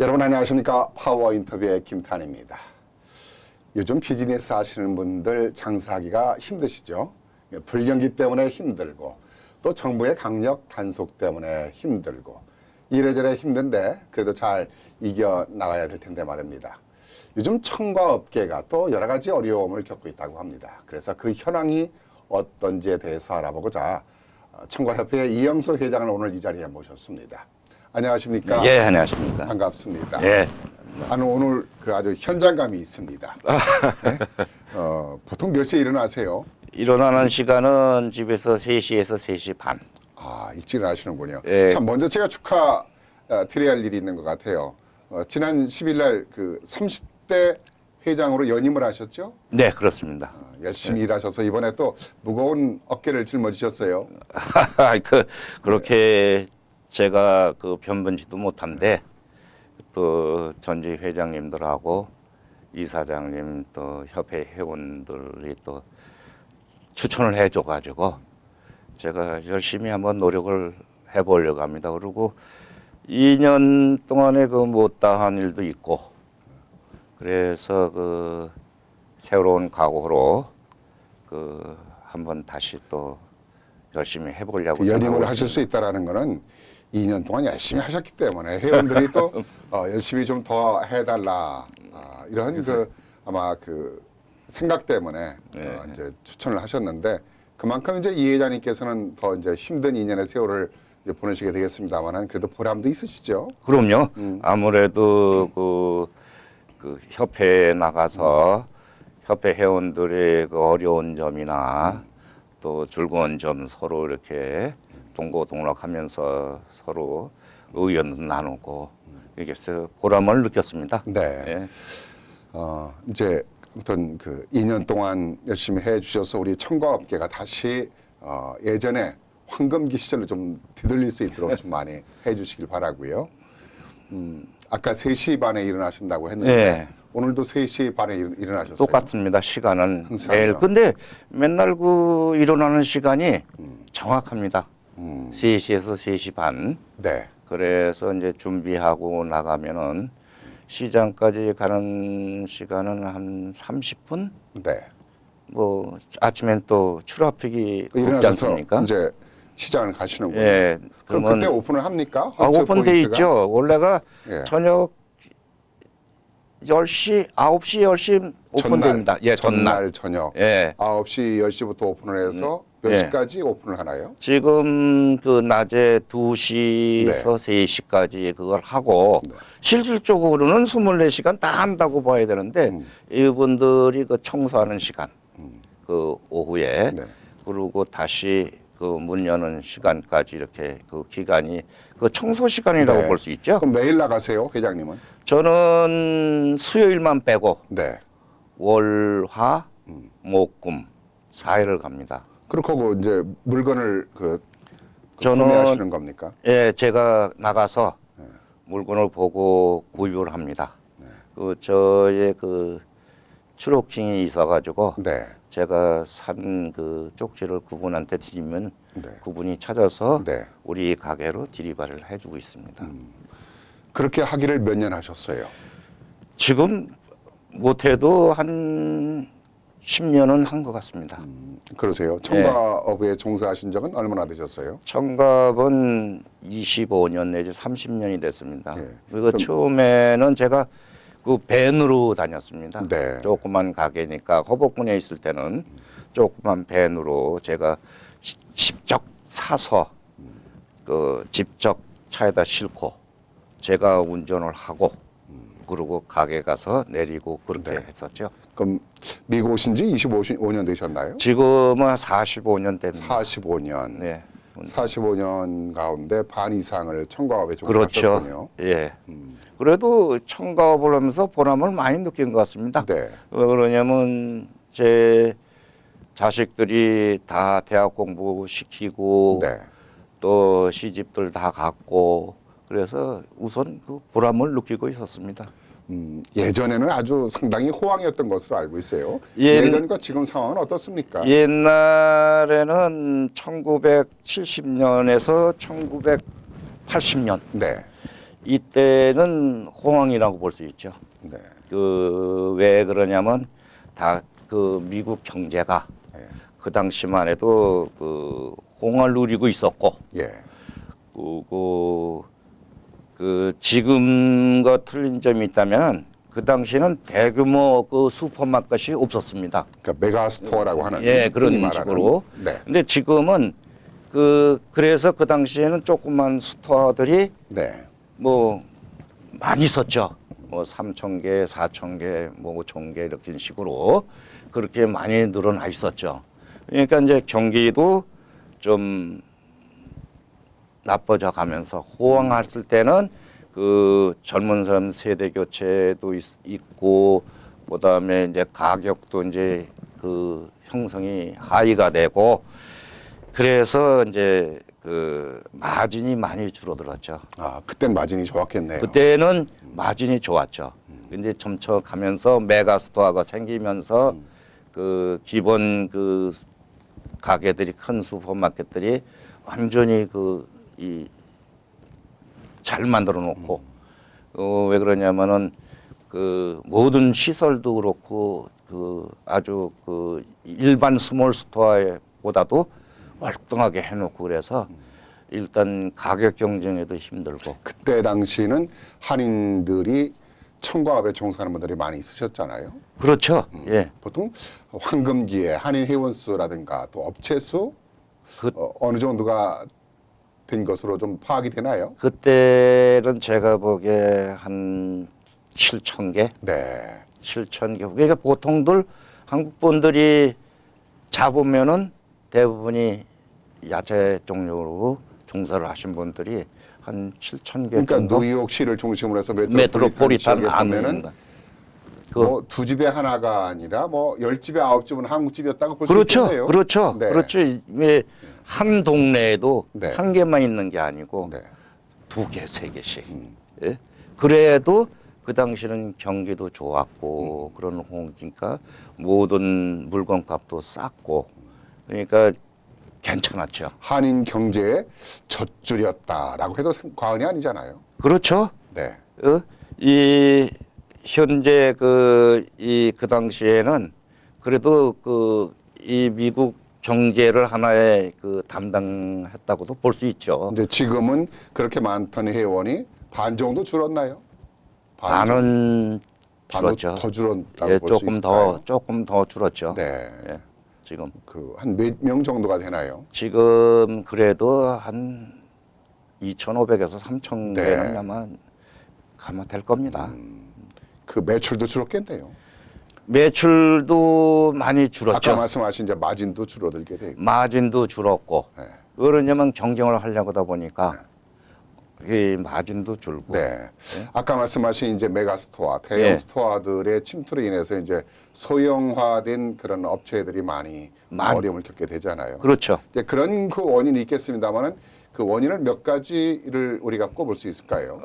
여러분 안녕하십니까? 파워 인터뷰의 김탄입니다. 요즘 비즈니스 하시는 분들 장사하기가 힘드시죠? 불경기 때문에 힘들고 또 정부의 강력 단속 때문에 힘들고 이래저래 힘든데 그래도 잘 이겨나가야 될 텐데 말입니다. 요즘 청과업계가 또 여러 가지 어려움을 겪고 있다고 합니다. 그래서 그 현황이 어떤지에 대해서 알아보고자 청과협회 이영석 회장을 오늘 이 자리에 모셨습니다. 안녕하십니까? 예, 안녕하십니까? 반갑습니다. 예. 나는 오늘 아주 현장감이 있습니다. 네? 보통 몇 시에 일어나세요? 일어나는 시간은 집에서 3시에서 3시 반. 아, 일찍 일어나시는군요. 예. 참, 먼저 제가 축하 드려야 할 일이 있는 것 같아요. 지난 10일 날 그 30대 회장으로 연임을 하셨죠? 네, 그렇습니다. 열심히 일하셔서 이번에 또 무거운 어깨를 짊어지셨어요. 그렇게 제가 변변치도 못한데 또 전직 회장님들하고 이사장님 또 협회 회원들이 또 추천을 해줘가지고 제가 열심히 한번 노력을 해보려고 합니다. 그리고 2년 동안에 못다한 일도 있고 그래서 새로운 각오로 한번 다시 또 열심히 해보려고 연임을 하실 수 있다라는 거는 2년 동안 열심히 하셨기 때문에 회원들이 또 열심히 좀 더 해달라 이런 아마 생각 때문에 이제 추천을 하셨는데 그만큼 이제 이 회장님께서는 더 이제 힘든 2년의 세월을 이제 보내시게 되겠습니다만은 그래도 보람도 있으시죠? 그럼요. 아무래도 그 협회에 나가서 협회 회원들의 어려운 점이나 또 즐거운 점 서로 이렇게 동고동락하면서 서로 의견도 나누고 이렇게 해서 보람을 느꼈습니다. 네. 예. 이제 아무튼 2년 동안 열심히 해주셔서 우리 청과업계가 다시 예전에 황금기 시절로 좀 되돌릴 수 있도록 좀 많이 해주시길 바라고요. 아까 3시 반에 일어나신다고 했는데 네. 오늘도 3시 반에 일어나셨어요? 똑같습니다. 시간은 항상요? 매일. 근데 맨날 일어나는 시간이 정확합니다. 3시에서 3시 반. 네. 그래서 이제 준비하고 나가면은 시장까지 가는 시간은 한 30분? 네. 아침엔 또 트래픽이 없지 일어나셔서 않습니까? 이제 시장을 가시는군요. 예. 그럼 그때 오픈을 합니까? 오픈돼 있죠. 원래가 예. 저녁 10시, 9시, 10시 오픈됩니다. 예, 전날 저녁. 예. 9시, 10시부터 오픈을 해서 몇 예. 시까지 오픈을 하나요? 지금 낮에 2시에서 3시까지 그걸 하고 네. 실질적으로는 24시간 다 한다고 봐야 되는데 이분들이 청소하는 시간 오후에 네. 그리고 다시 문 여는 시간까지 이렇게 기간이 청소 시간이라고 네. 볼 수 있죠. 그럼 매일 나가세요, 회장님은? 저는 수요일만 빼고 네. 월, 화, 목, 금 4일을 갑니다. 그렇고 이제 물건을 저는 구매하시는 겁니까? 예, 제가 나가서 물건을 보고 구입을 합니다. 저의 추록킹이 있어가지고 네. 제가 산 쪽지를 그분한테 드리면 네. 그분이 찾아서 네. 우리 가게로 디리버리를 해주고 있습니다. 그렇게 하기를 몇 년 하셨어요? 지금 못해도 한 10년은 한 것 같습니다. 그러세요? 청과업에 종사하신 적은 얼마나 되셨어요? 청갑은 25년 내지 30년이 됐습니다. 예. 그리고 처음에는 제가 밴으로 다녔습니다. 네. 조그만 가게니까 허벅군에 있을 때는 조그만 밴으로 제가 직접 사서 직접 차에다 싣고 제가 운전을 하고 그리고 가게 가서 내리고 그렇게 네. 했었죠. 그럼 미국 오신 지 25년 되셨나요? 지금은 45년 됩니다. 45년. 네. 45년 가운데 반 이상을 청과업에 그렇죠. 종사하셨군요. 예. 그래도 청가업을 하면서 보람을 많이 느낀 것 같습니다. 네. 왜 그러냐면 제 자식들이 다 대학 공부 시키고 네. 또 시집들 다 갔고 그래서 우선 보람을 느끼고 있었습니다. 예전에는 아주 상당히 호황이었던 것으로 알고 있어요. 예, 예전과 지금 상황은 어떻습니까? 옛날에는 1970년에서 1980년 네. 이때는 호황이라고 볼 수 있죠. 네. 그 왜 그러냐면 다 그 미국 경제가 예. 그 당시만 해도 그 호황을 누리고 있었고, 예. 그 지금과 틀린 점이 있다면 그 당시에는 대규모 그 슈퍼마켓이 없었습니다. 그러니까 메가스토어라고 하는 예, 그런 흔히 말하는. 식으로. 네. 근데 지금은 그래서 그 당시에는 조그만 스토어들이 네. 뭐 많이 있었죠. 뭐 3,000개, 4,000개, 뭐 5,000개 이렇게 식으로 그렇게 많이 늘어나 있었죠. 그러니까 이제 경기도 좀 나빠져 가면서 호황했을 때는 그 젊은 사람 세대 교체도 있고 그다음에 이제 가격도 이제 그 형성이 하이가 되고 그래서 이제 그 마진이 많이 줄어들었죠. 아, 그땐 마진이 좋았겠네요. 그때는 마진이 좋았죠. 근데 점차 가면서 메가스토어가 생기면서 그 기본 그 가게들이 큰 슈퍼마켓들이 완전히 잘 만들어 놓고 왜 그러냐면은 그 모든 시설도 그렇고 그 아주 그 일반 스몰 스토어보다도 월등하게 해놓고 그래서 일단 가격 경쟁에도 힘들고. 그때 당시는 한인들이 청과업에 종사하는 분들이 많이 있으셨잖아요. 그렇죠. 예. 보통 황금기에 한인 회원 수라든가 또 업체 수 어느 정도가 된 것으로 좀 파악이 되나요? 그때는 제가 보기에 한 7,000개, 네. 7,000개. 그러니까 보통들 한국 분들이 잡으면은 대부분이 야채 종류로 종사를 하신 분들이 한 7,000개 그러니까 정도. 뉴욕시를 중심으로 해서 메트로폴리탄 지역에 보면은 안면은 뭐 두 집에 하나가 아니라 뭐 10집에 9집은 한국집이었다고 볼 수 그렇죠, 있겠네요. 그렇죠, 네. 그렇죠. 왜 한 동네에도 네. 한 개만 있는 게 아니고 네. 2개, 3개씩. 예? 그래도 그 당시는 경기도 좋았고 그런 홍지니까 모든 물건값도 쌌고 그러니까 괜찮았죠. 한인 경제의 젖줄이었다라고 해도 과언이 아니잖아요. 그렇죠. 네. 이 현재 그 당시에는 그래도 이 미국 경제를 하나의 그 담당했다고도 볼 수 있죠. 근데 지금은 그렇게 많던 회원이 반 정도 줄었나요? 반은 반도 줄었죠. 더 줄었다고 예, 볼 수 있을까요? 조금 더 줄었죠. 네. 예, 지금 한 몇 명 정도가 되나요? 지금 그래도 한 2,500에서 3,000 네. 개는 아마 가면 될 겁니다. 그 매출도 줄었겠네요. 매출도 많이 줄었죠. 아까 말씀하신 이제 마진도 줄어들게 되고. 마진도 줄었고 네. 그러냐면 경쟁을 하려고 하다 보니까 이 마진도 줄고. 네. 아까 말씀하신 이제 메가스토어, 대형 예. 스토어들의 침투로 인해서 이제 소형화된 그런 업체들이 많이 어려움을 겪게 되잖아요. 그렇죠. 이제 그런 그 원인이 있겠습니다만은 그 원인을 몇 가지를 우리가 꼽을 수 있을까요?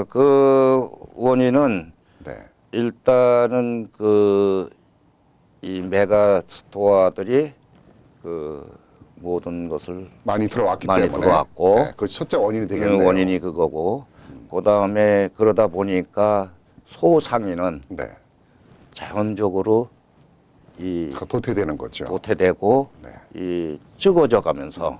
그 원인은 네. 일단은 이 메가 스토어들이 그 모든 것을 많이 들어왔기 많이 때문에 들어왔고 네, 그 첫째 원인이 그 되겠네요. 원인이 그거고 그다음에 그러다 보니까 소상인은 네. 자연적으로 이 도태되는 거죠. 도태되고 네. 이 적어져 가면서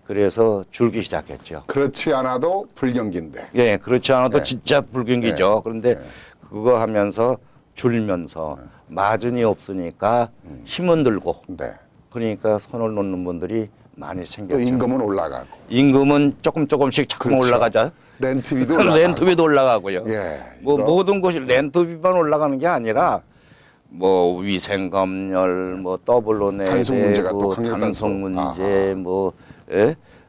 그래서 줄기 시작했죠. 그렇지 않아도 불경기인데. 예, 그렇지 않아도 네. 진짜 불경기죠. 네. 그런데 네. 그거 하면서 줄면서 마진이 없으니까 힘은 들고 네. 그러니까 손을 놓는 분들이 많이 또 생겼죠. 임금은 올라가고. 임금은 조금씩 자꾸 그렇죠. 올라가죠. 렌트비도 올라가고. 렌트비도 올라가고요. 예. 뭐 이거 모든 것이 렌트비만 올라가는 게 아니라 뭐 위생검열, 뭐 더블로 내야 단속 문제가 또 되고 강력 단속 단속. 문제, 뭐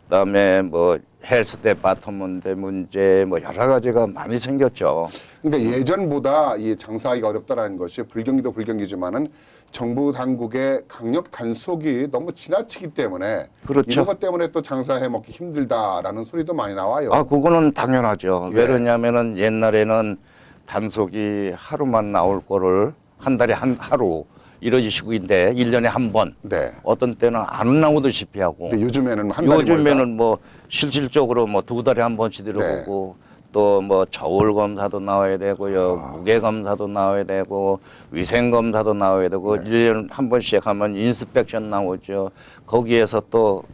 그다음에 뭐 헬스 데파트먼트 문제, 뭐 여러 가지가 많이 생겼죠. 그러니까 예전보다 이 장사하기가 어렵다라는 것이 불경기도 불경기지만은 정부 당국의 강력 단속이 너무 지나치기 때문에 그렇죠. 이런 것 때문에 또 장사해 먹기 힘들다라는 소리도 많이 나와요. 아, 그거는 당연하죠. 예. 왜 그러냐면은 옛날에는 단속이 하루만 나올 거를 한 달에 하루 이런 식인데 1년에 한 번. 네. 어떤 때는 안 나오듯이 하고. 근데 요즘에는 한 달이 요즘에는 뭐 실질적으로 뭐 2달에 한 번씩 들어보고 또 뭐 저울 검사도 나와야 되고요, 무게 검사도 나와야 되고, 위생 검사도 나와야 되고, 네. 1년에 한 번씩 하면 인스펙션 나오죠. 거기에서 또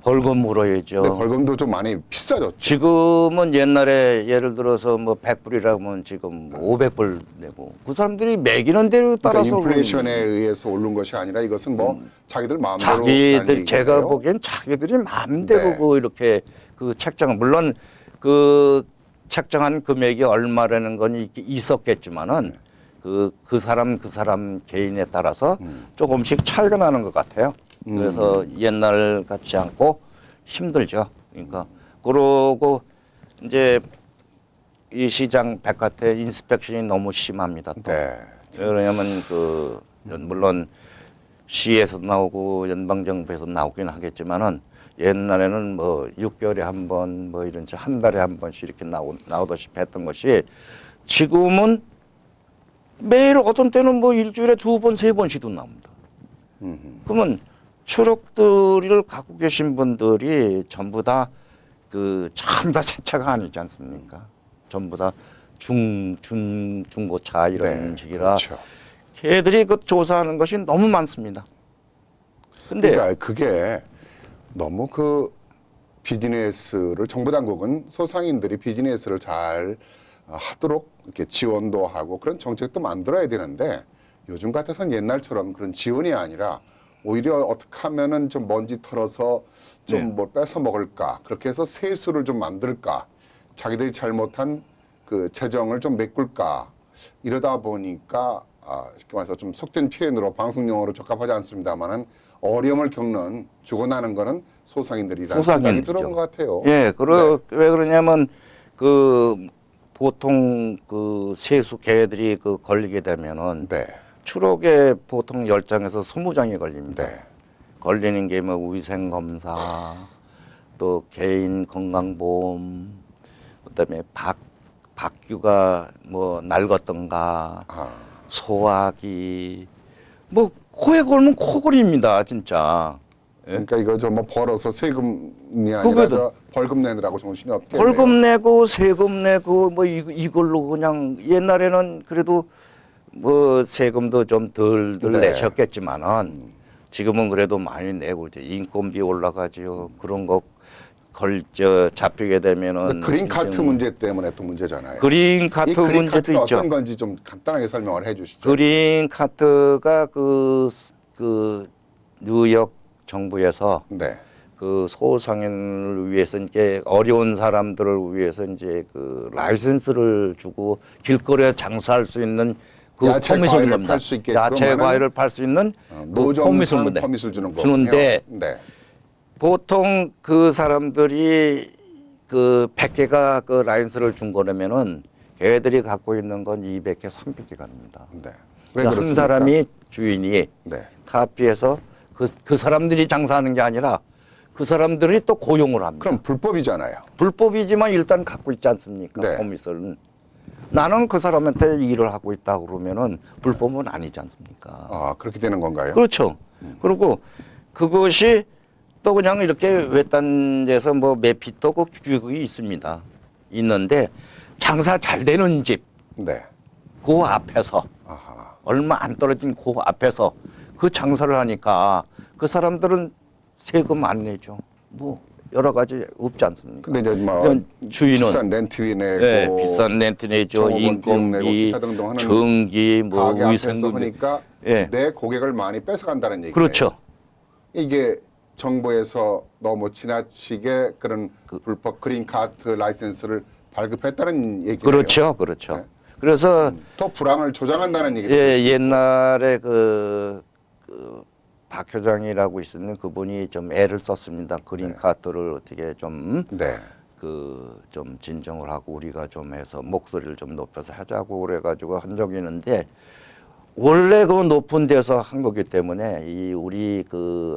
벌금 물어야죠. 근데 벌금도 좀 많이 비싸졌죠. 지금은 옛날에 예를 들어서 뭐 100불이라면 지금 500불 내고 그 사람들이 매기는 대로 그러니까 따라서 인플레이션에 의해서 오른 것이 아니라 이것은 뭐 자기들 마음대로 하는 자기들 제가 얘기예요. 보기엔 자기들이 마음대로 네. 그 이렇게 그 책정 물론 그 책정한 금액이 얼마라는 건 있었겠지만은 그 사람 개인에 따라서 조금씩 차이가 나는 것 같아요. 그래서 옛날 같지 않고 힘들죠. 그러니까 그러고 이제 이 시장 백화태 인스펙션이 너무 심합니다. 또. 네. 왜냐하면 그 물론 시에서 나오고 연방정부에서 나오긴 하겠지만은 옛날에는 뭐 6개월에 한 번 뭐 이런 한 달에 한 번씩 이렇게 나오다시피 했던 것이 지금은 매일 어떤 때는 뭐 일주일에 2번, 3번씩도 나옵니다. 그러면 추록들을 갖고 계신 분들이 전부 다 전부 다 세차가 아니지 않습니까? 전부 다 중고차 이런 네, 식이라 그렇죠. 걔들이 그 조사하는 것이 너무 많습니다. 근데 그러니까 그게 너무 그 비즈니스를 정부 당국은 소상인들이 비즈니스를 잘 하도록 이렇게 지원도 하고 그런 정책도 만들어야 되는데 요즘 같아서는 옛날처럼 그런 지원이 아니라 오히려 어떻게 하면은 좀 먼지 털어서 좀 뭘 뺏어 먹을까 그렇게 해서 세수를 좀 만들까 자기들이 잘못한 그 재정을 좀 메꿀까 이러다 보니까 쉽게 말해서 좀 속된 표현으로 방송용어로 적합하지 않습니다만은 어려움을 겪는 죽어나는 거는 소상인들이라는 생각이 들어온 것 같아요. 예, 왜 그러냐면 보통 그 세수 개들이 걸리게 되면은 네. 추록에 보통 10장에서 20장이 걸립니다. 네. 걸리는 게 뭐 위생검사, 또 개인 건강보험, 그다음에 박규가 뭐 낡았던가, 소화기, 뭐 코에 걸면 코걸입니다, 진짜. 그러니까 이거 저 뭐 벌어서 세금이 아니라 저 벌금 내느라고 정신이 없겠네요. 벌금 내고 세금 내고 뭐 이걸로 그냥 옛날에는 그래도 뭐 세금도 좀 덜 네. 내셨겠지만은 지금은 그래도 많이 내고 이제 인건비 올라가지요. 그런 거 잡히게 되면은 그린 카트 문제 때문에 또 문제잖아요. 그린 카트 이 그린 문제도 카트가 있죠. 어떤 건지 좀 간단하게 설명을 해주시죠. 그린 카트가 그 뉴욕 정부에서 네. 그 소상인을 위해서 이제 어려운 사람들을 위해서 이제 그 라이센스를 주고 길거리에 장사할 수 있는 그 야채 퍼밋을 과일을 겁니다. 팔 수 있게 야채 과일을 팔 수 있는 그 노점상 퍼밋을 주는 거군요. 주는데 네. 보통 그 사람들이 그 100개가 그 라이센스를 준 거라면은 걔들이 갖고 있는 건 200개, 300개 갑니다. 네. 왜 한 그렇습니까? 사람이 주인이 네. 카피해서 그 사람들이 장사하는 게 아니라 그 사람들이 또 고용을 합니다. 그럼 불법이잖아요. 불법이지만 일단 갖고 있지 않습니까? 네. 퍼밋을. 나는 그 사람한테 일을 하고 있다 그러면은 불법은 아니지 않습니까? 그렇게 되는 건가요? 그렇죠. 그리고 그것이 또 그냥 이렇게 외딴 데서 뭐 매피도 그 규격이 있습니다. 있는데 장사 잘 되는 집, 네. 그 앞에서 아하. 얼마 안 떨어진 그 앞에서 그 장사를 하니까 그 사람들은 세금 안 내죠. 뭐 여러 가지 없지 않습니까? 근데 이제 뭐 주인은 비싼 렌트비 내고 네, 비싼 렌트 내죠. 종업원 비용 내고 인건비, 기타 등등 하는 전기, 뭐 가게 앞에서 위생비. 하니까 예. 내 고객을 많이 뺏어간다는 얘기예요. 그렇죠. 이게 정부에서 너무 지나치게 그런 불법 그린 카트 라이센스를 발급했다는 얘기예요. 그렇죠, 그렇죠. 네. 그래서 또 불황을 조장한다는 얘기죠. 옛날에 박 회장이라고 있었는 그분이 좀 애를 썼습니다. 그린 카트를 어떻게 좀 네. 좀 진정을 하고 우리가 좀 해서 목소리를 좀 높여서 하자고 그래가지고 한 적이 있는데 원래 그 높은 데서 한 거기 때문에 우리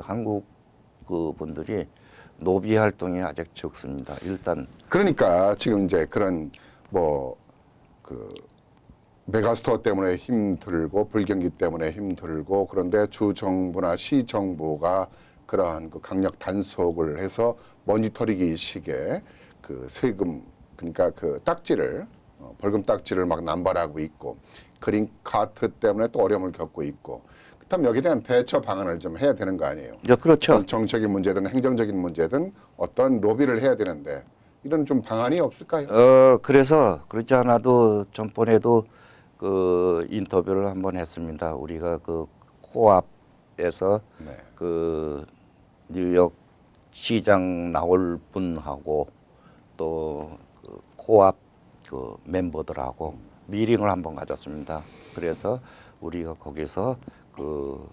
한국 분들이 노비 활동이 아직 적습니다. 일단 그러니까 지금 이제 그런 메가스토어 때문에 힘들고 불경기 때문에 힘들고 그런데 주 정부나 시 정부가 그러한 강력 단속을 해서 먼지 털이기 식의 세금 그러니까 그 딱지를 벌금 딱지를 막 남발하고 있고 그린 카트 때문에 또 어려움을 겪고 있고 그렇다면 여기에 대한 대처 방안을 좀 해야 되는 거 아니에요? 네, 그렇죠. 어떤 정책인 문제든 행정적인 문제든 어떤 로비를 해야 되는데 이런 좀 방안이 없을까요? 그래서 그렇지 않아도 전번에도 그 인터뷰를 한번 했습니다. 우리가 그 코앞에서 네. 그 뉴욕 시장 나올 분하고 또그 코앞 그 멤버들하고 미팅을 한번 가졌습니다. 그래서 우리가 거기서 그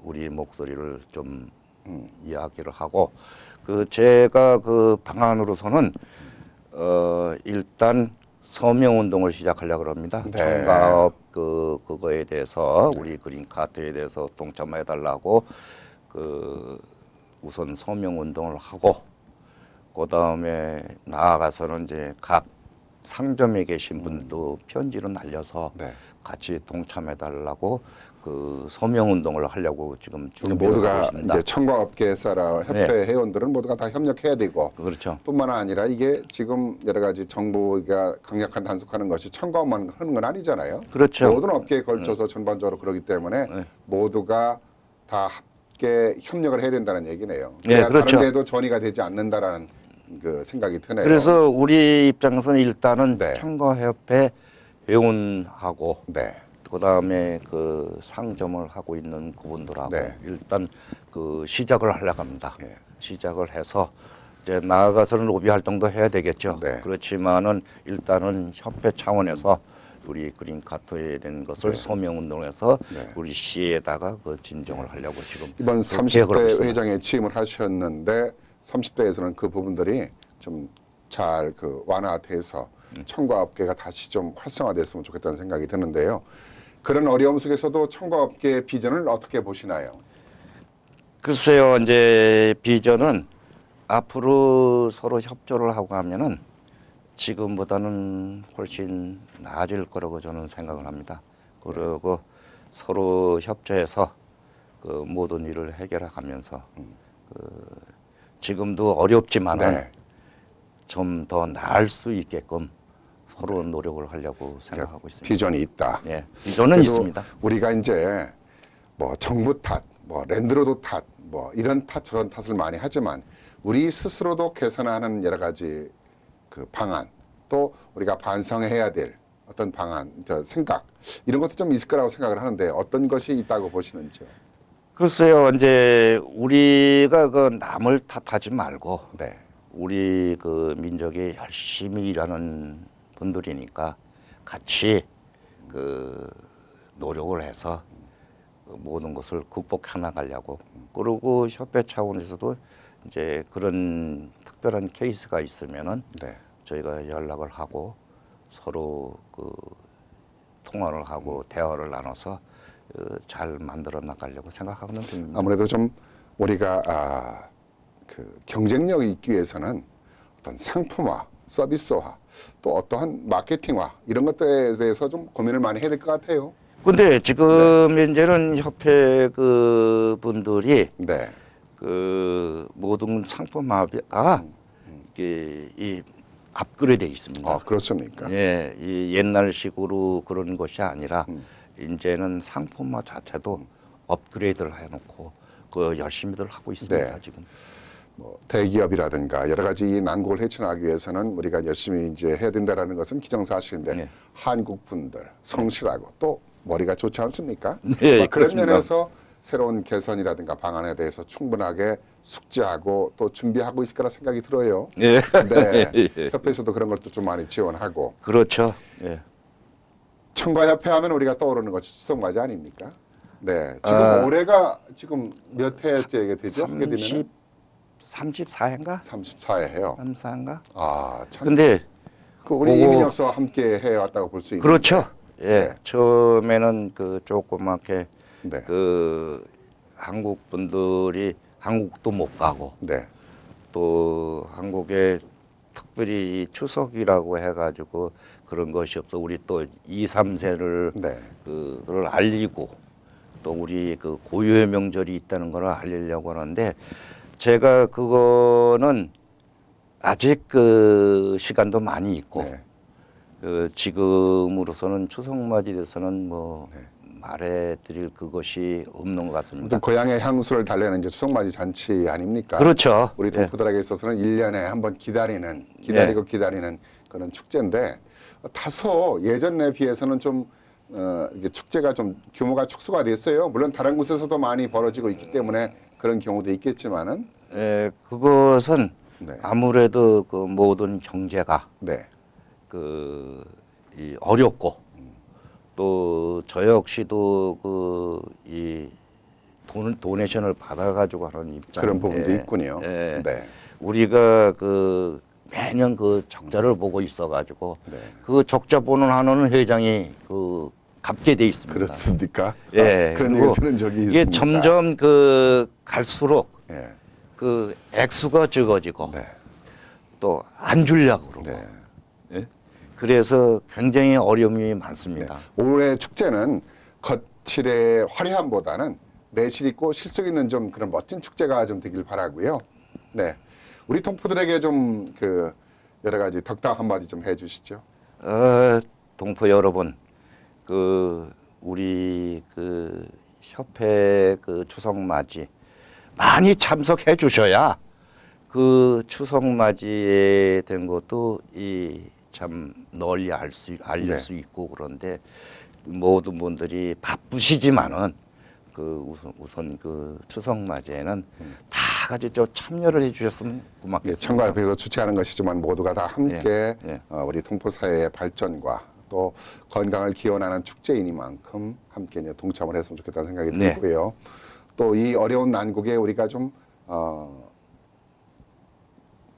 우리 목소리를 좀 이야기를 하고 그 제가 그 방안으로서는 일단 서명 운동을 시작하려고 합니다. 네. 청가업 그거에 대해서 우리 그린 카트에 대해서 동참해 달라고 그 우선 서명 운동을 하고 그다음에 나아가서는 이제 각 상점에 계신 분도 편지를 날려서 네. 같이 동참해 달라고 그 서명 운동을 하려고 지금 준비를 하고 모두가 있습니다. 이제 청과업계사라 협회 회원들은 모두가 다 협력해야 되고 그렇죠. 뿐만 아니라 이게 지금 여러 가지 정부가 강력한 단속하는 것이 청과업만 하는 건 아니잖아요. 그렇죠. 모든 업계에 걸쳐서 전반적으로 그러기 때문에 모두가 다 함께 협력을 해야 된다는 얘기네요. 네, 그래야 그렇죠. 다른 데도 전이가 되지 않는다라는 그 생각이 드네요. 그래서 우리 입장에서는 일단은 네. 청과협회 회원하고 네. 그다음에 그 상점을 하고 있는 그분들하고 네. 일단 그 시작을 하려고 합니다. 예. 시작을 해서 이제 나아가서는 로비 활동도 해야 되겠죠. 네. 그렇지만은 일단은 협회 차원에서 우리 그린 카트에 대한 것을 서명 운동해서 네. 우리 시에다가 그 진정을 하려고 지금 이번 그 계획을 하고 30대 있습니다. 회장에 취임을 하셨는데 30대에서는 그 부분들이 좀 잘 그 완화돼서 청과업계가 다시 좀 활성화됐으면 좋겠다는 생각이 드는데요. 그런 어려움 속에서도 청과업계의 비전을 어떻게 보시나요? 글쎄요, 이제 비전은 앞으로 서로 협조를 하고 하면은 지금보다는 훨씬 나아질 거라고 저는 생각을 합니다. 그리고 서로 협조해서 그 모든 일을 해결하면서 그 지금도 어렵지만은 네. 좀 더 나을 수 있게끔 서로 노력을 하려고 생각하고 있습니다. 비전이 있다. 예, 비전은 그래도 있습니다. 우리가 이제 뭐 정부 탓, 뭐 랜드로드 탓, 뭐 이런 탓 저런 탓을 많이 하지만 우리 스스로도 개선하는 여러 가지 그 방안 또 우리가 반성해야 될 어떤 방안, 저 생각 이런 것도 좀 있을 거라고 생각을 하는데 어떤 것이 있다고 보시는지요? 글쎄요, 이제 우리가 그 남을 탓하지 말고 네, 우리 그 민족이 열심히 일하는 분들이니까 같이 그 노력을 해서 그 모든 것을 극복해 나가려고. 그리고 협회 차원에서도 이제 그런 특별한 케이스가 있으면은 네. 저희가 연락을 하고 서로 그 통화를 하고 대화를 나눠서 잘 만들어 나가려고 생각하는 중입니다. 아무래도 좀 우리가 그 경쟁력이 있기 위해서는 어떤 상품화, 서비스화, 또 어떠한 마케팅화 이런 것들에 대해서 좀 고민을 많이 해야 될 것 같아요. 근데 지금 현재는 협회 그 분들이 네, 그 모든 상품화가 이 업그레이드돼 있습니다. 그렇습니까? 예, 이 옛날식으로 그런 것이 아니라 이제는 상품화 자체도 업그레이드를 해놓고 그 열심히들 하고 있습니다. 네. 지금. 뭐 대기업이라든가 여러 가지 이 난국을 헤쳐나가기 위해서는 우리가 열심히 이제 해야 된다라는 것은 기정사실인데 네. 한국 분들 성실하고 또 머리가 좋지 않습니까? 네, 그런 그렇습니다. 면에서 새로운 개선이라든가 방안에 대해서 충분하게 숙지하고 또 준비하고 있을 거라 생각이 들어요. 예. 네, 예. 협회에서도 그런 것도 좀 많이 지원하고 그렇죠. 예. 청과협회 하면 우리가 떠오르는 것이 추석맞이 아닙니까? 네, 지금 올해가 지금 몇 해째 되죠? 하게 되면 34회인가? 34회 해요. 34인가? 아, 참. 근데 그 우리 그거- 이민혁서 함께 해왔다고 볼 수 있는. 그렇죠. 예. 네. 처음에는 그 조그맣게 네. 그 한국 분들이 한국도 못 가고 네. 또 한국에 특별히 추석이라고 해가지고 그런 것이 없어 우리 또 2, 3세를 네. 그걸 알리고 또 우리 그 고유의 명절이 있다는 걸 알리려고 하는데 제가 그거는 아직 그 시간도 많이 있고 네. 그 지금으로서는 추석맞이에 대해서는 뭐 네. 말해드릴 그것이 없는 것 같습니다. 아무튼 고향의 향수를 달래는 이제 추석맞이 잔치 아닙니까? 그렇죠. 우리 예. 동포들에게 있어서는 1년에 한 번 기다리고 기다리는 그런 축제인데 다소 예전에 비해서는 좀 이게 축제가 좀 규모가 축소가 됐어요. 물론 다른 곳에서도 많이 벌어지고 있기 때문에 그런 경우도 있겠지만은 그것은 네. 아무래도 그 모든 경제가 네. 이 어렵고 또 저 역시도 이 도네이션을 받아가지고 하는 입장인데 그런 부분도 있군요. 예. 네. 우리가 매년 그 적자를 보고 있어가지고 네. 그 적자 보는 한우는 회장이 갚게 돼 있습니다. 그렇습니까? 예. 그런 그리고 얘기 들은 적이 이게 있습니다. 점점 갈수록 예. 그 액수가 적어지고 네. 또 안 주려고 그러고 네. 예? 그래서 굉장히 어려움이 많습니다. 올해 축제는 거칠의 화려함보다는 내실 있고 실속 있는 좀 그런 멋진 축제가 좀 되길 바라고요. 네, 우리 동포들에게 좀 여러 가지 덕담 한마디 좀 해주시죠. 동포 여러분, 우리 협회 추석 맞이 많이 참석해 주셔야 그 추석 맞이에 된 것도 참 널리 알릴 네. 수 있고 그런데 모든 분들이 바쁘시지만은 우선 추석 맞이에는 다 같이 참여를 해주셨으면 예, 고맙겠습니다. 청과협회에서 주최하는 것이지만 모두가 다 함께 예. 우리 동포 사회의 발전과 또 건강을 기원하는 축제이니만큼 함께 이제 동참을 했으면 좋겠다는 생각이 네. 들고요. 또 이 어려운 난국에 우리가 좀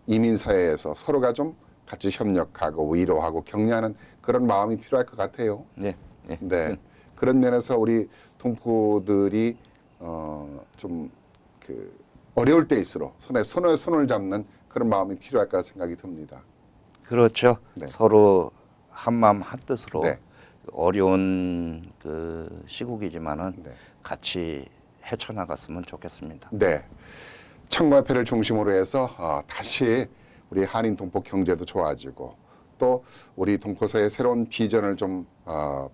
이민 사회에서 서로가 좀 같이 협력하고 위로하고 격려하는 그런 마음이 필요할 것 같아요. 네. 네. 네. 그런 면에서 우리 동포들이 좀 어려울 때일수록 손을 잡는 그런 마음이 필요할 거라 생각이 듭니다. 그렇죠. 네. 서로 한마음 한뜻으로 네. 어려운 시국이지만은 네. 같이 헤쳐나갔으면 좋겠습니다. 네. 청과협회를 중심으로 해서 다시 우리 한인 동포 경제도 좋아지고 또 우리 동포사의 새로운 비전을 좀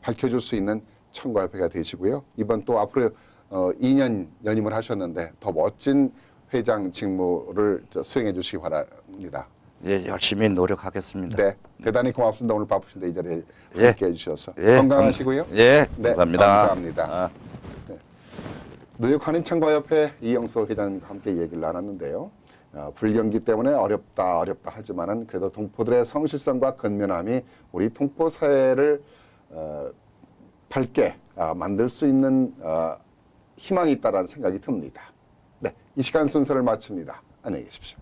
밝혀줄 수 있는 청과협회가 되시고요. 이번 또 앞으로 2년 연임을 하셨는데 더 멋진 회장 직무를 수행해 주시기 바랍니다. 예, 열심히 노력하겠습니다. 네, 대단히 고맙습니다. 오늘 바쁘신데 이 자리에 예. 함께해 주셔서 예, 건강하시고요. 예, 네, 감사합니다. 감사합니다. 뉴욕 한인청과협회 이영서 회장님과 함께 얘기를 나눴는데요. 불경기 때문에 어렵다 하지만은 그래도 동포들의 성실성과 근면함이 우리 동포 사회를 밝게 만들 수 있는 희망이 있다라는 생각이 듭니다. 네, 이 시간 순서를 마칩니다. 안녕히 계십시오.